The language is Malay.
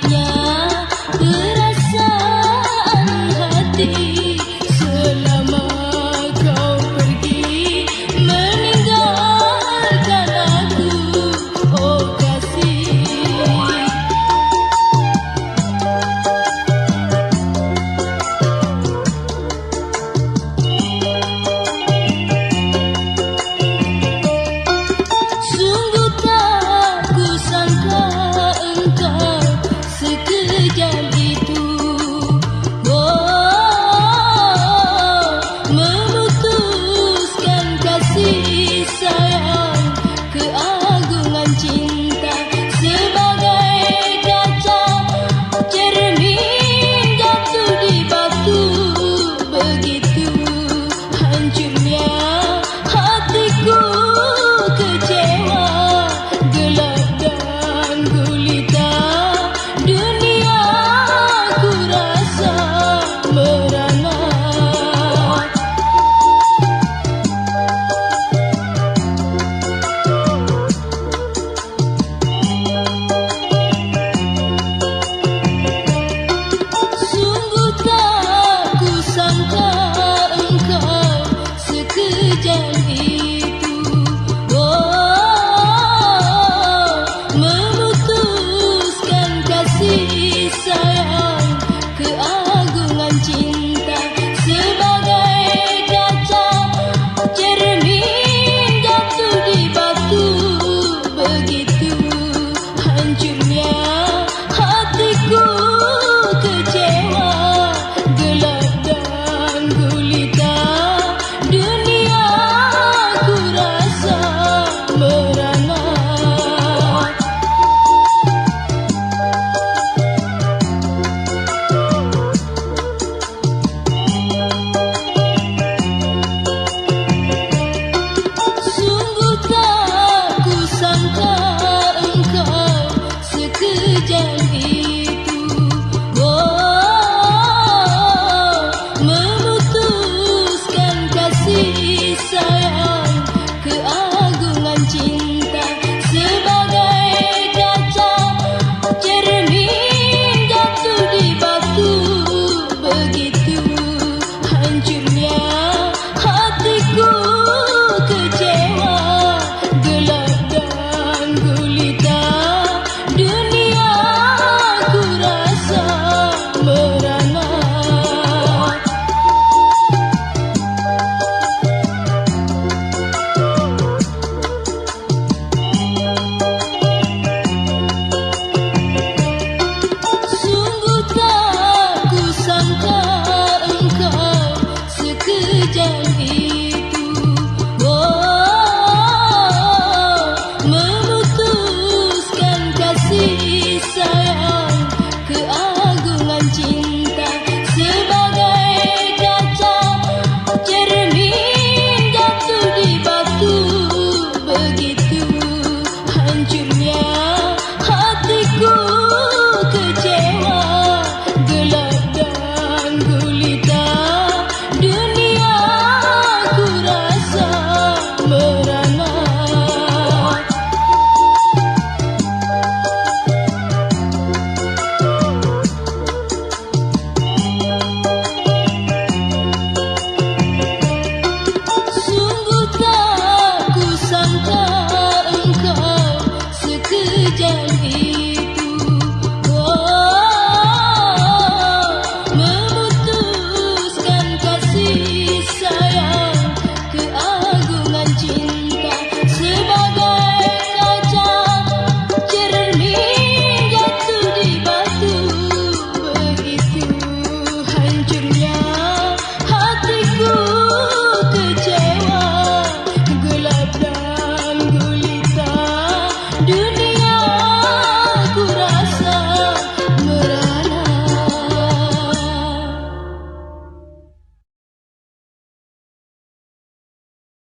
sakitnya perasaan hati selama kau pergi meninggalkan aku, oh kasih. Sungguh tak kusangka engkau sekejam itu, memutuskan kasih sayang, keagungan cinta sebagai kaca cermin jatuh di batu. Begitu hancurnya hatiku, kecewa, gelap dan gulita, dunia ku rasa merana. Sungguh tak kusangka engkau sekejam itu, memutuskan kasih sayang, keagungan cinta sebagai kaca cermin jatuh di batu. Begitu hancurnya hatiku, kecewa, gelap dan gulita, dunia ku rasa merana. Sungguh tak kusangka engkau sekejam itu, memutuskan kasih sayang, keagungan cinta sebagai kaca cermin jatuh di batu. Begitu hancurnya hatiku, kecewa, gelap dan gulita, dunia ku rasa merana. Sungguh tak kusangka engkau sekejam itu, memutuskan kasih sayang, keagungan cinta sebagai kaca cermin jatuh di batu. Begitu hancurnya hatiku, kecewa, gelap dan gulita, dunia ku rasa merana. Sungguh tak kusangka engkau sekejam itu, memutuskan kasih sayang, keagungan cinta sebagai kaca cermin jatuh di batu. Begitu hancurnya hatiku, kecewa, gelap dan gulita, dunia